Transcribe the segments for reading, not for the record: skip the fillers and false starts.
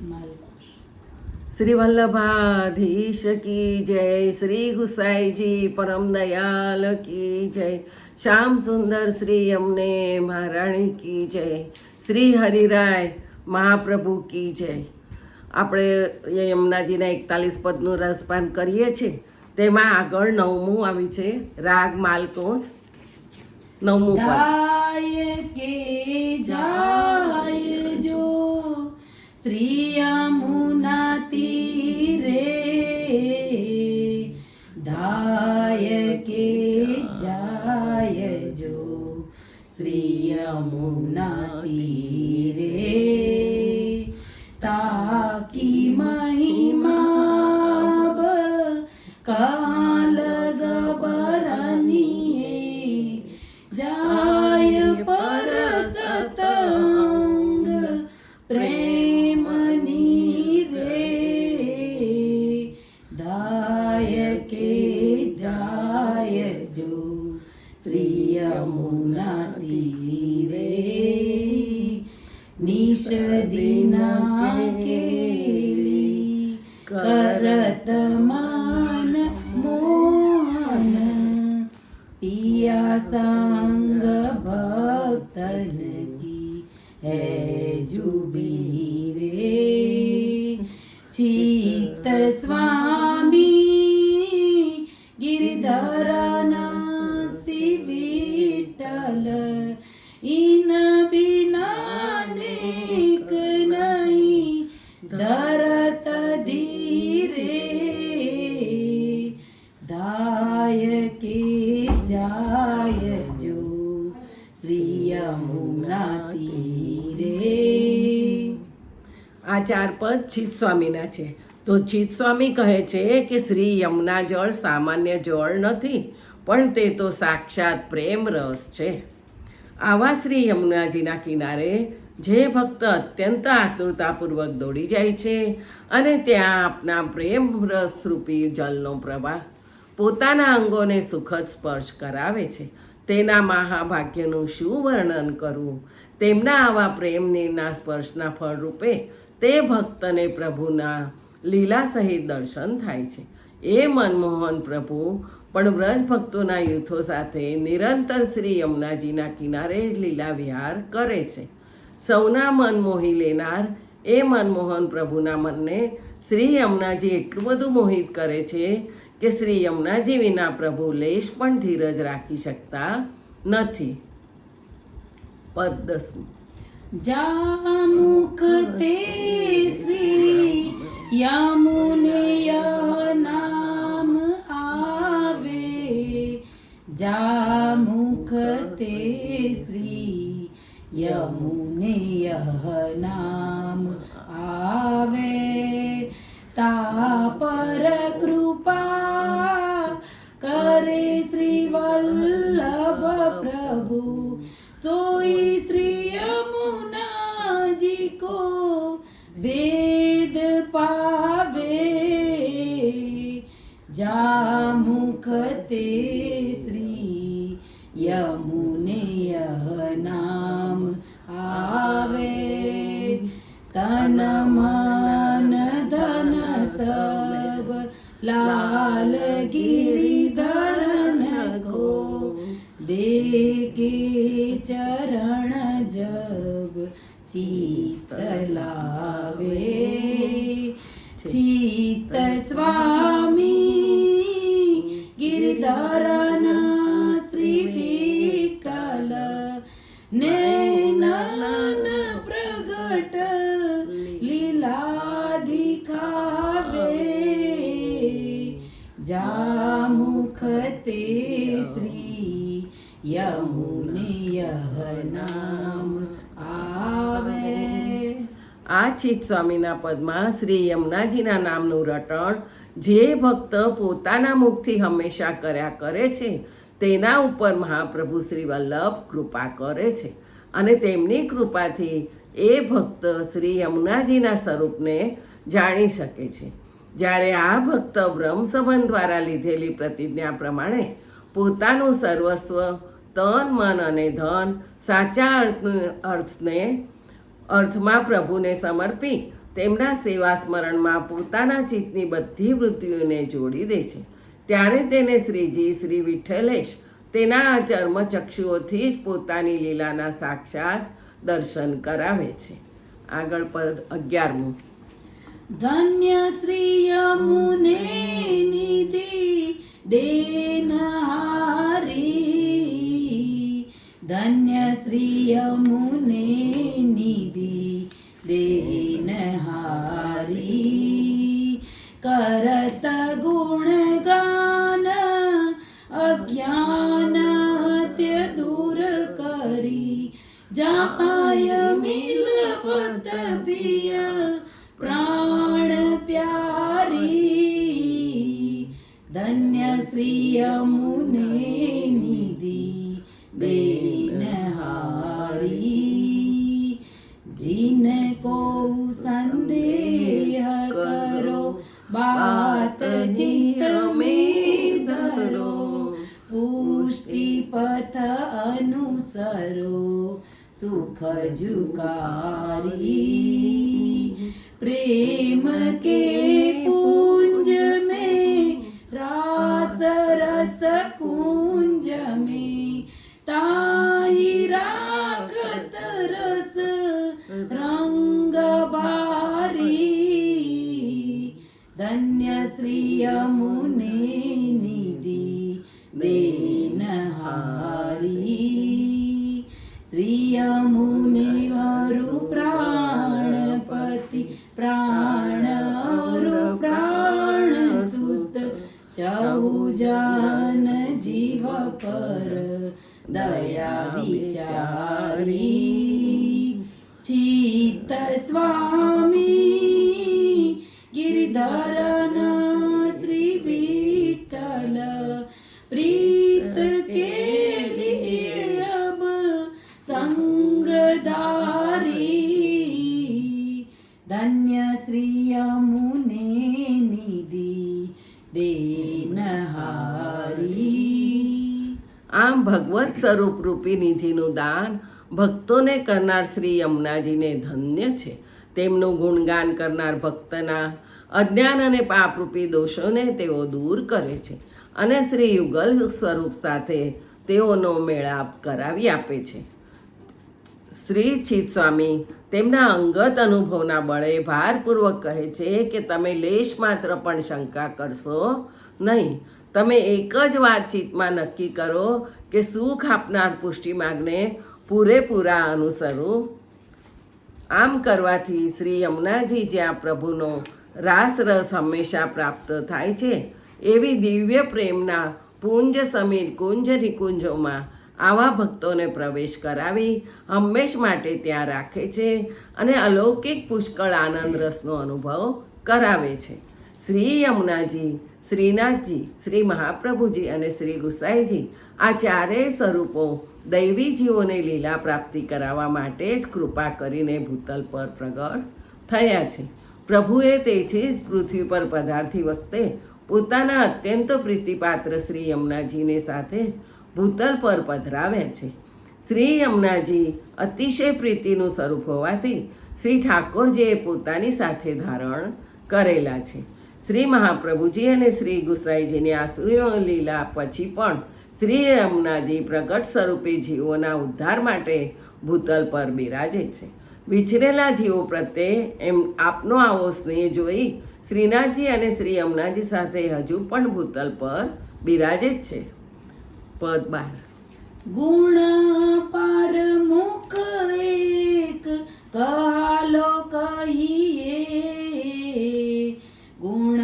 માલકુશ. શ્રી વલ્લભાધીશ કી જય, શ્રી ગુસાઈજી પરમ દયાલ કી જય, શ્યામ સુંદર શ્રી યમને મહારાણી કી જય, શ્રી હરિરાય મહાપ્રભુ કી જય. આપણે યમુનાજીના 41 પદનું રસપાન કરીએ છીએ. તેમાં આગળ 9મું આવ્યું છે રાગ માલકોસ. 9મું પદ. દાય કે જાય જો શ્રી યમુના તીરે, દાય કે જાય જો શ્રી યમુના તીરે, તાકી મહિમા કાલ ગબરનીએ જાય પર સતંગ પ્રેમની રે, દાય કે જાય જો શ્રી યમુના તીરે, નિશ દિના કેલી કરત મન મોહન, પિયા સંગ ભક્તન કી હે જુબી રે, ચિત્ત સ્વામી ગિરધરના શ્રી વિઠ્ઠલ, ઇન બિના નેક નહીં ધરત ધીરે, દાય કે જાય જો શ્રી યમુના તીરે. આ 4 પદ ચિત સ્વામીના છે. તો ચિત સ્વામી કહે છે કે શ્રી યમુના જળ સામાન્ય જળ નથી, પણ તે તો સાક્ષાત પ્રેમ રસ છે. આવા શ્રી યમુનાજીના કિનારે જે ભક્ત અત્યંત આતુરતાપૂર્વક દોડી જાય છે અને ત્યાં આપના પ્રેમ રસરૂપી જલનો પ્રવાહ પોતાના અંગોને સુખદ સ્પર્શ કરાવે છે, તેના મહાભાગ્યનું શું વર્ણન કરવું. તેમના આવા પ્રેમના સ્પર્શના ફળરૂપે તે ભક્તને પ્રભુના લીલા સહિત દર્શન થાય છે. એ મનમોહન પ્રભુ પણ વ્રજ ભક્તોના યુથો સાથે નિરંતર શ્રી યમુનાજીના કિનારે લીલા વિહાર કરે છે. સૌના મન મોહી લેનાર એ મનમોહન પ્રભુના મનને શ્રી યમુનાજી એટલું બધું મોહિત કરે છે કે શ્રી યમુનાજી વિના પ્રભુ લેશ પણ ધીરજ રાખી શકતા નથી. પદ 10. જામુખ તે શ્રી યમુનેય નામ આવે, જામુખ તે શ્રી યમુનેય નામ આવે, તા પર કૃપા કરે શ્રી વલ્લભ પ્રભુ, સોઈ શ્રી યમુનાજી કો વેદ પાવે, જામુખ તે શ્રી યમુનેય નામ આવે, તન મન ધન સબ લાલ ગિરિધરન કો, દેકે ચરણ જબ ચિત્ત લાવે, ચિત્ત સ્વામી ગિરધરના શ્રી વિઠ્ઠલ, નૈનન પ્રગટ લીલા દિખાવે, જામુખ તે શ્રી યમુનેય નામ આવે. આ ચિત સ્વામીના પદમાં શ્રી યમુનાજીના નામનું રટણ જે ભક્ત પોતાના મુખથી હંમેશા કર્યા કરે છે તેના ઉપર મહાપ્રભુ શ્રી વલ્લભ કૃપા કરે છે અને તેમની કૃપાથી એ ભક્ત શ્રી યમુનાજીના સ્વરૂપને જાણી શકે છે. જ્યારે આ ભક્ત બ્રહ્મ સંબંધ દ્વારા લીધેલી પ્રતિજ્ઞા પ્રમાણે પોતાનું સર્વસ્વ તન મન અને ધન સાચા અર્થમાં પ્રભુને સમર્પી તેમના સેવા સ્મરણમાં પોતાના ચિત્તની બધી વૃત્તિઓને જોડી દે છે, ત્યારે તેને શ્રીજી શ્રી વિઠ્ઠલેશ તેના ચર્મચક્ષુઓથી જ પોતાની લીલાના સાક્ષાત દર્શન કરાવે છે. આગળ પદ 11મું. ધન્ય શ્રી યમુને નિધિ દેનહારી, ધન્ય શ્રી યમુને નિધિ દેનહારી, કરત ગુણગાન અજ્ઞાન ત્ય દૂર કરી, જાય મિલવત પિય પ્રાણ પ્યારી, ધન્ય શ્રી યમુને નિધિ દેનહારી, जिनको संदेह करो बात जित में धरो, पुष्टि पथ अनुसरो सुख जुकारी, प्रेम के कुंज में रास रस कुंज में ताई राखत रस रंग बारी, धन्य श्री यमुने निधि देनहारी, श्री यमुने वरु प्राणपति प्राण अरु प्राण सुत, चहुजान जीव पर दया विचारी, चित्त स्वामी गिरधरन श्री विठ्ठल, प्रीत के लिए अब संगधारी, धन्य श्री यमुने निधि देनहारी. આમ ભગવત સ્વરૂપ રૂપી નિધિનું દાન ભક્તોને કરનાર શ્રી યમુનાજીને ધન્ય છે. તેમનું ગુણગાન કરનાર ભક્તના અજ્ઞાન અને પાપરૂપી દોષોને તેઓ દૂર કરે છે અને શ્રી યુગલ સ્વરૂપ સાથે તેઓનો મેળાપ કરાવી આપે છે. શ્રી ચિત્ત સ્વામી તેમના અંગત અનુભવના બળે ભારપૂર્વક કહે છે કે તમે લેશ માત્ર પણ શંકા કરશો નહીં. તમે એક જ વાતચીતમાં નક્કી કરો કે સુખ આપનાર પુષ્ટિ માર્ગને પૂરેપૂરા અનુસરો. આમ કરવાથી શ્રી યમુનાજી જ્યાં પ્રભુનો રાસ રસ હંમેશા પ્રાપ્ત થાય છે, એવી દિવ્ય પ્રેમના પુંજ સમીર કુંજ નિકુંજોમાં આવા ભક્તોને પ્રવેશ કરાવી હંમેશ માટે ત્યાં રાખે છે અને અલૌકિક પુષ્કળ આનંદ રસનો અનુભવ કરાવે છે. શ્રી યમુનાજી, શ્રીનાથજી, શ્રી મહાપ્રભુજી અને શ્રી ગુસાઈજી આ ચારેય સ્વરૂપો દૈવી જીવોને લીલા પ્રાપ્તિ કરાવવા માટે જ કૃપા કરીને ભૂતલ પર પ્રગટ થયા છે. પ્રભુએ તેથી જ પૃથ્વી પર પધારતી વખતે પોતાના અત્યંત પ્રીતિપાત્ર શ્રી યમુનાજીને સાથે ભૂતલ પર પધરાવ્યા છે. શ્રી યમુનાજી અતિશય પ્રીતિનું સ્વરૂપ હોવાથી શ્રી ઠાકોરજીએ પોતાની સાથે ધારણ કરેલા છે. શ્રી મહાપ્રભુજી અને શ્રી ગુસાઈજીની આસુરીઓ લીલા પછી પણ શ્રી યમુનાજી પ્રગટ સ્વરૂપે જીવોના ઉદ્ધાર માટે ભૂતલ પર બિરાજે છે. વિછરેલા જીવો પ્રત્યે એમ આપનો આવો સ્નેહ જોઈ શ્રીનાથજી અને શ્રી યમુનાજી સાથે હજુ પણ ભૂતલ પર બિરાજે જ છે. પદ 12. ગુણ પાર મુખ એક કાલો કહીએ, ગુણ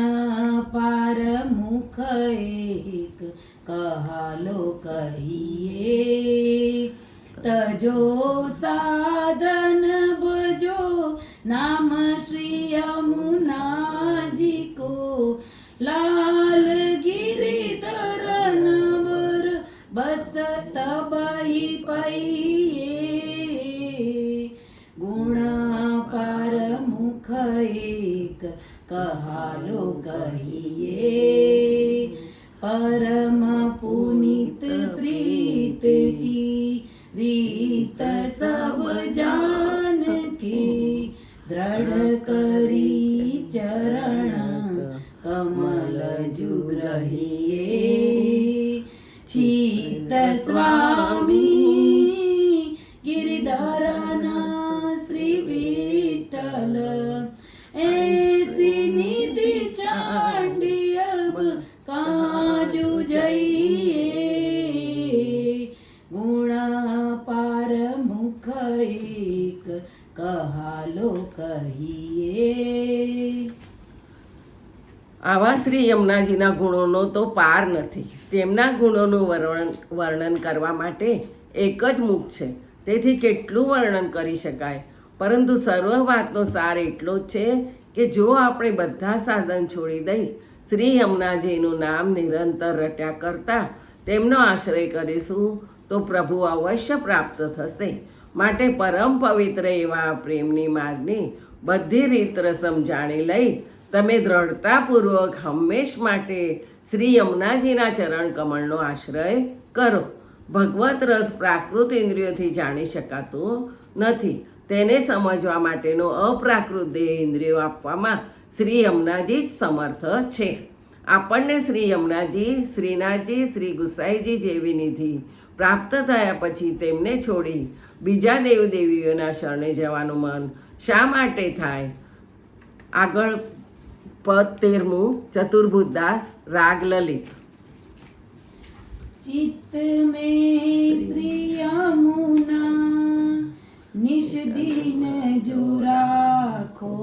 પાર મુખ એક કહાલો કહીએ, તજો સાધન ભજો નામ શ્રી યમુનાજી કો, લાલ गिरिधर नवर बस तबही पईए, गुण पर मुख एक कहालो कहिए, परम पुनीत प्रीत की रीत सब जान के, દ્રઢ કરી ચરણ કમલ જુગ્રહીએ ચિત્ત સ્વામી ગિરિધરના શ્રી વિઠ્ઠલ એસી નિધિ ચાંડી અબ કાજુ જઈએ ગુણા પાર મુખ એક કહાલો કહીએ. આવા શ્રી યમુનાજીના ગુણોનો તો પાર નથી. તેમના ગુણોનું વર્ણન કરવા માટે એક જ મુખ છે, તેથી કેટલું વર્ણન કરી શકાય. પરંતુ સર્વ વાતનો સાર એટલો જ છે કે જો આપણે બધા સાધન છોડી દઈ શ્રી યમુનાજીનું નામ નિરંતર રટ્યા કરતા તેમનો આશ્રય કરીશું તો પ્રભુ અવશ્ય પ્રાપ્ત થશે. માટે પરમ પવિત્ર એવા પ્રેમની માર્ગની બધી રીત રસમ જાણી લઈ તમે દ્રઢતાપૂર્વક હંમેશ માટે શ્રી યમુનાજીના ચરણ કમળનો આશ્રય કરો. ભગવત રસ પ્રાકૃત ઇન્દ્રિયોથી જાણી શકાતો નથી. તેને સમજવા માટેનો અપ્રાકૃત દેહ ઇન્દ્રિયો આપવામાં શ્રી યમુનાજી જ સમર્થ છે. આપણને શ્રી યમુનાજી, શ્રીનાથજી, શ્રી ગુસાઈજી જેવી નિધિ પ્રાપ્ત થયા પછી તેમને છોડી બીજા દેવદેવીઓના શરણે જવાનું મન શા માટે થાય? આગળ પદ 13મું ચતુર્ભુજદાસ રાગ લલિત. चित्त में श्री यमुना निश दिन जो राखो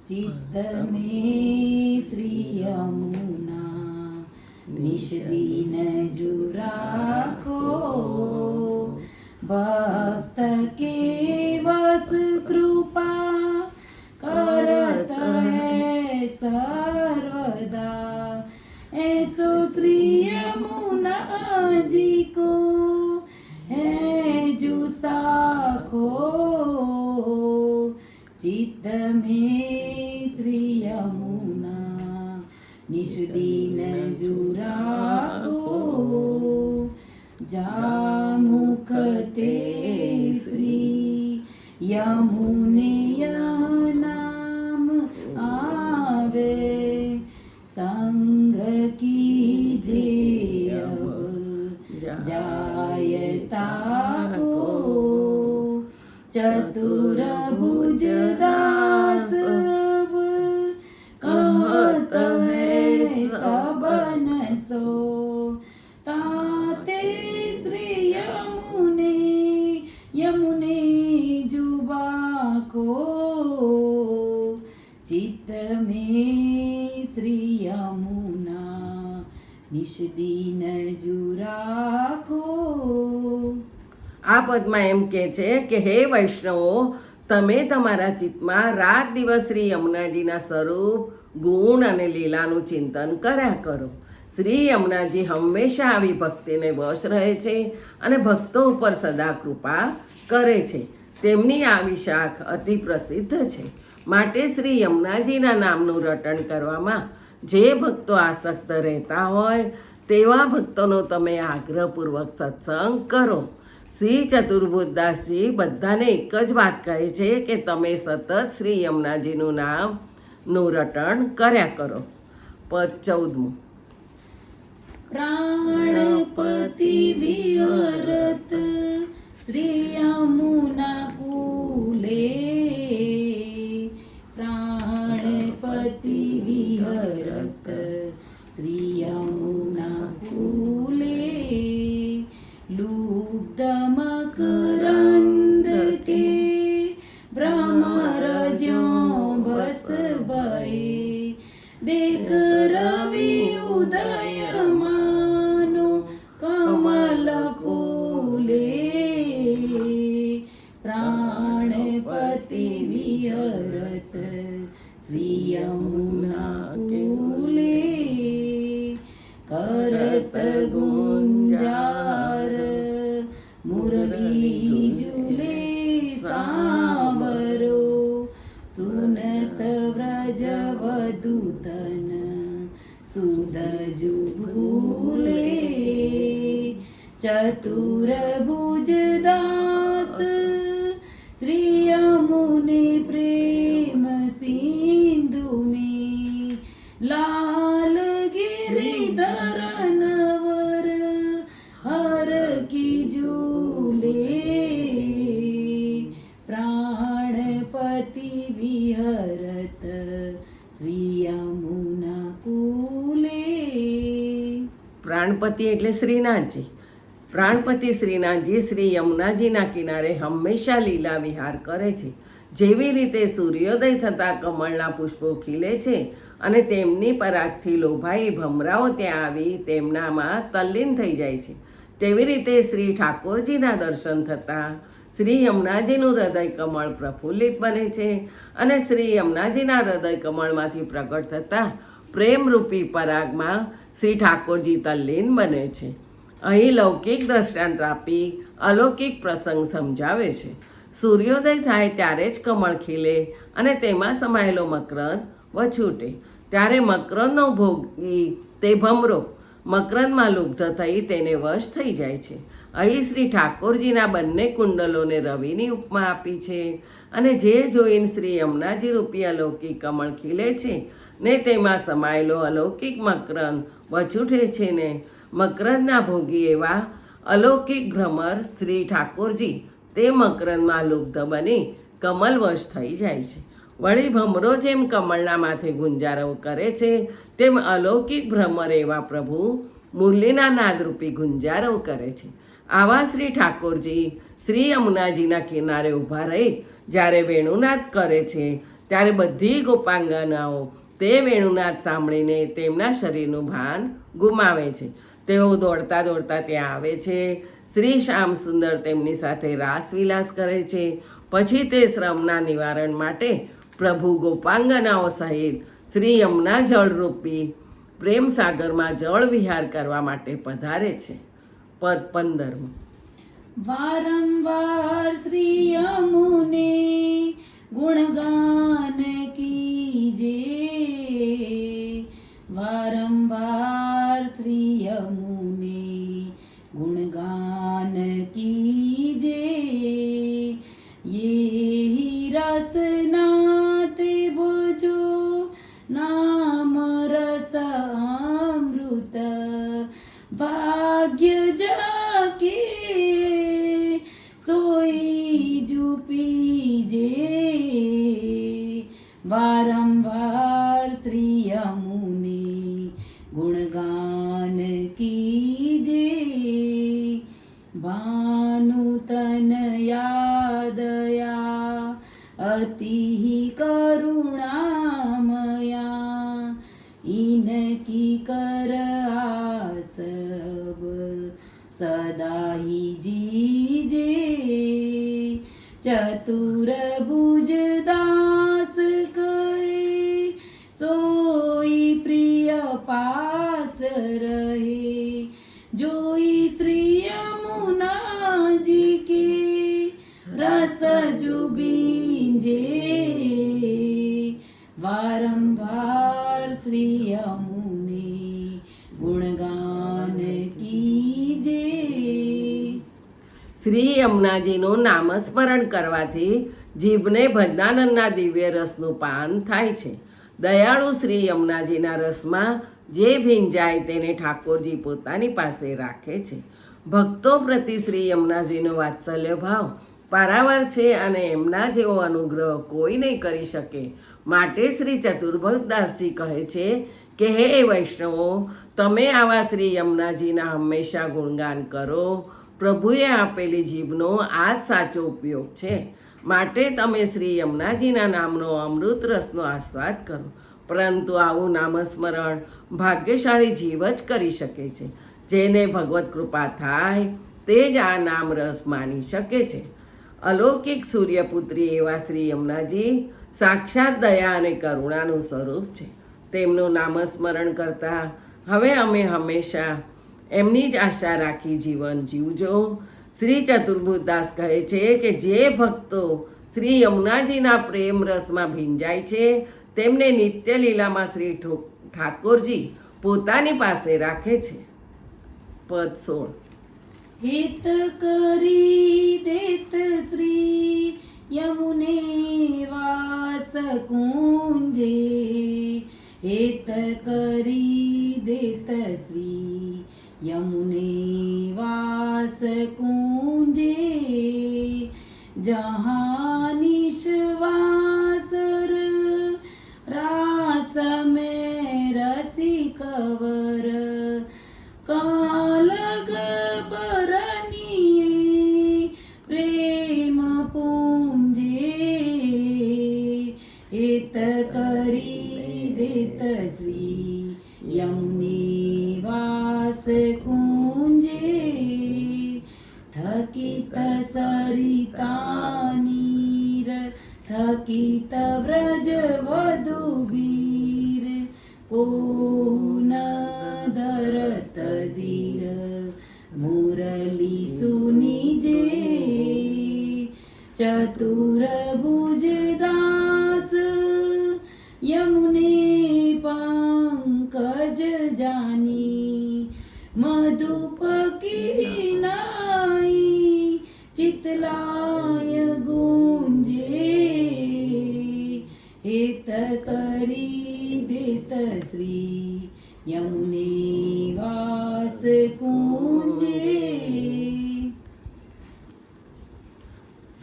चित्त में श्री यमुना निश दिन जो राखो भक्त के वस कृपा करत है सर्वदा ऐसो श्री यमुना जी को है जो साखो चित्त में श्री यमुना निश दिन जो राखो जा मुख ते श्री यमुने नाम आवे संग कीजे अब जायता को चतुर्भुज दास अब कहत है सबन सो ताते श्री यमुने जुबा को चित्त में श्री यमुना निश दिन जुराखो. આ પદમાં એમ કહે છે કે હે વૈષ્ણવો, તમે તમારા ચિત્તમાં રાત દિવસ શ્રી યમુનાજીના સ્વરૂપ, ગુણ અને લીલાનું ચિંતન કર્યા કરો. શ્રી યમુનાજી હંમેશા આવી ભક્તિને વશ રહે છે અને ભક્તો ઉપર સદા કૃપા કરે છે. તેમની આવી શાખ અતિ પ્રસિદ્ધ છે. માટે શ્રી યમુનાજીના નામનું રટણ કરવામાં જે ભક્તો આસક્ત રહેતા હોય તેવા ભક્તોનો તમે આગ્રહપૂર્વક સત્સંગ કરો. શ્રી ચતુર્ભુજદાસજી બધાને એક જ વાત કહે છે કે તમે સતત શ્રી યમુનાજીનું નામનું રટણ કર્યા કરો. પદ 14મું. प्राणपति विहरत श्री यमुना कूले प्राणपति विहरत श्री यमुना कूले लुब्ध मकरंद के भ्रमर ज्यों बस भये देख रवि उदय मानो कमल फूले प्राणपति विहरत श्री यमुना कूले करत गुंजार मुरली झूले सांवरो सुनत व्रज वधूतन सुदजु भूले चतुर्भुज दास श्री લાલ ગિરિધર નવર હર કી ઝૂલે પ્રાણપતિ વિહરત શ્રી યમુના કુલે. પ્રાણપતિ એટલે શ્રીનાથજી. પ્રાણપતિ શ્રીનાથજી શ્રી યમુનાજીના કિનારે હંમેશા લીલા વિહાર કરે છે. જેવી રીતે સૂર્યોદય થતાં કમળના પુષ્પો ખીલે છે અને તેમની પરાગથી લોભાઈ ભમરાઓ ત્યાં આવી તેમનામાં તલ્લીન થઈ જાય છે, તેવી રીતે શ્રી ઠાકોરજીના દર્શન થતાં શ્રી યમુનાજીનું હૃદય કમળ પ્રફુલ્લિત બને છે અને શ્રી યમુનાજીના હૃદય કમળમાંથી પ્રગટ થતાં પ્રેમરૂપી પરાગમાં શ્રી ઠાકોરજી તલ્લીન બને છે. અહીં લૌકિક દ્રષ્ટાંત આપી અલૌકિક પ્રસંગ સમજાવે છે. સૂર્યોદય થાય ત્યારે જ કમળ ખીલે અને તેમાં સમાયેલો મકરંદ વછૂટે. ત્યારે મકરંદનો ભોગી તે ભમરો મકરંદમાં લુબ્ધ થઈ તેને વશ થઈ જાય છે. અહીં શ્રી ઠાકોરજીના બંને કુંડલોને રવિની ઉપમા આપી છે અને જે જોઈને શ્રી યમુનાજી રૂપી અલૌકિક કમળ ખીલે છે ને તેમાં સમાયેલો અલૌકિક મકરંદ વછૂટે છે ને મકરંદના ભોગી એવા અલૌકિક ભ્રમર શ્રી ઠાકોરજી તે મકરંદમાં લુબ્ધ બની કમલવશ થઈ જાય છે. વળી ભમરો જેમ કમળના માથે ગુંજારવ કરે છે તેમ અલૌકિક ભ્રમર એવા પ્રભુ મુરલીના નાદરૂપી ગુંજારવ કરે છે. આવા શ્રી ઠાકોરજી શ્રી યમુનાજીના કિનારે ઊભા રહી જ્યારે વેણુનાદ કરે છે ત્યારે બધી ગોપાંગનાઓ તે વેણુનાદ સાંભળીને તેમના શરીરનું ભાન ગુમાવે છે. તેઓ દોડતા દોડતા ત્યાં આવે છે. શ્રી શ્યામ સુંદર તેમની સાથે રાસવિલાસ કરે છે. પછી તે શ્રમના નિવારણ માટે પ્રભુ ગોપાંગનાઓ સહિત શ્રી યમુના જળરૂપી પ્રેમ સાગરમાં જળ વિહાર કરવા માટે પધારે છે. પદ 15. વારંવાર શ્રી યમુને ગુણગાન કીજે વારંવાર શ્રી યમુને ગુણગાન કીજે ये रसनाते भोजो नाम रस अमृत भाग्य जाके सोई जू पीजे वारंवार श्री यमुने गुणगान कीजे भानुतन यादया अति करुणामया इनकी कर आसब सदा ही जीजे चतुर भुज दास कहे सोई प्रिय पास रहे जोई श्री यमुना जी के रस जुबींजे वारंवार श्री यमुने गुणगान कीजे. શ્રી યમુનાજીનું નામસ્મરણ કરવાથી જીભને ભજનાનંદના દિવ્ય રસનું પાન થાય છે. દયાળુ શ્રી યમુનાજીના રસમાં જે ભીંજાય તેને ઠાકોરજી પોતાની પાસે રાખે છે. ભક્તો પ્રતિ શ્રી યમુનાજીનો વાત્સલ્ય ભાવ પારાવાર છે અને એમના જેવો અનુગ્રહ કોઈ નહીં કરી શકે. માટે શ્રી ચતુર્ભુજદાસજી કહે છે કે હે વૈષ્ણવો, તમે આવા શ્રી યમુનાજીના હંમેશા ગુણગાન કરો. પ્રભુએ આપેલી જીભનો આ જ સાચો ઉપયોગ છે. માટે તમે શ્રી યમુનાજીના નામનો અમૃત રસનો આસ્વાદ કરો. પરંતુ આવું નામસ્મરણ ભાગ્યશાળી જીવ જ કરી શકે છે. જેને ભગવત કૃપા થાય તે જ આ નામ રસ માની શકે છે. અલૌકિક સૂર્યપુત્રી એવા શ્રી યમુનાજી સાક્ષાત દયા અને કરુણાનું સ્વરૂપ છે. તેમનું નામસ્મરણ કરતા હવે અમે હંમેશા એમની જ આશા રાખી જીવન જીવજો. શ્રી ચતુર્ભુજદાસ કહે છે કે જે ભક્તો શ્રી યમુનાજીના પ્રેમ રસમાં ભીંજાય છે તેમને નિત્ય લીલામાં શ્રી ઠાકોરજી પોતાની પાસે રાખે છે. પદ 16. हित करी देत श्री यमुने वास कुंजे હેત કરી દેત શ્રી યમુને વાસ કુંજે જહાં નિશ્વાસર રાસ में रसी कवर कालग बरनिये प्रेम पूंजे હેત કરી દેત શ્રી યમુને વાસ કુંજે થકિત સરિતા નીર થકિત વ્રજ વધુ વીર પૂન ધરત ધીર મુરલી સુની જે ચતુર ભુજ દાસ યમુને પંકજ જાની મધુપ કિનાઈ ચિતલાય ગુંજે હેત કરી દેત શ્રી યમુને વાસ કુંજે.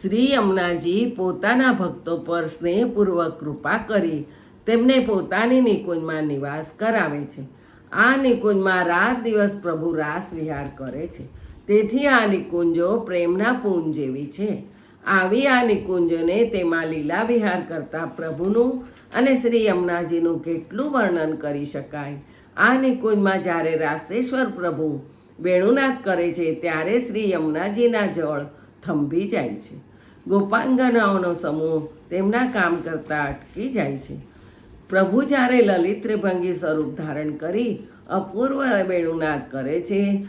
શ્રી યમુનાજી પોતાના ભક્તો પર સ્નેહપૂર્વક કૃપા કરી તેમને પોતાની નિકુંજમાં નિવાસ કરાવે છે. આ નિકુંજમાં રાત દિવસ પ્રભુ રાસ વિહાર કરે છે. તેથી આ નિકુંજો પ્રેમના પૂંજ જેવી છે. આવી આ નિકુંજને તેમાં લીલા વિહાર કરતા પ્રભુનું અને શ્રી યમુનાજીનું કેટલું વર્ણન કરી શકાય. આ નિકુંજમાં જ્યારે રાસેશ્વર પ્રભુ વેણુનાદ કરે છે ત્યારે શ્રી યમુનાજીના જળ થંભી જાય છે. ગોપાંગનાઓનો સમૂહ તેમના કામ કરતાં અટકી જાય છે. પ્રભુ જ્યારે લલિત ત્રિભંગી સ્વરૂપ ધારણ કરી અપૂર્વ વેણુનાદ કરે છે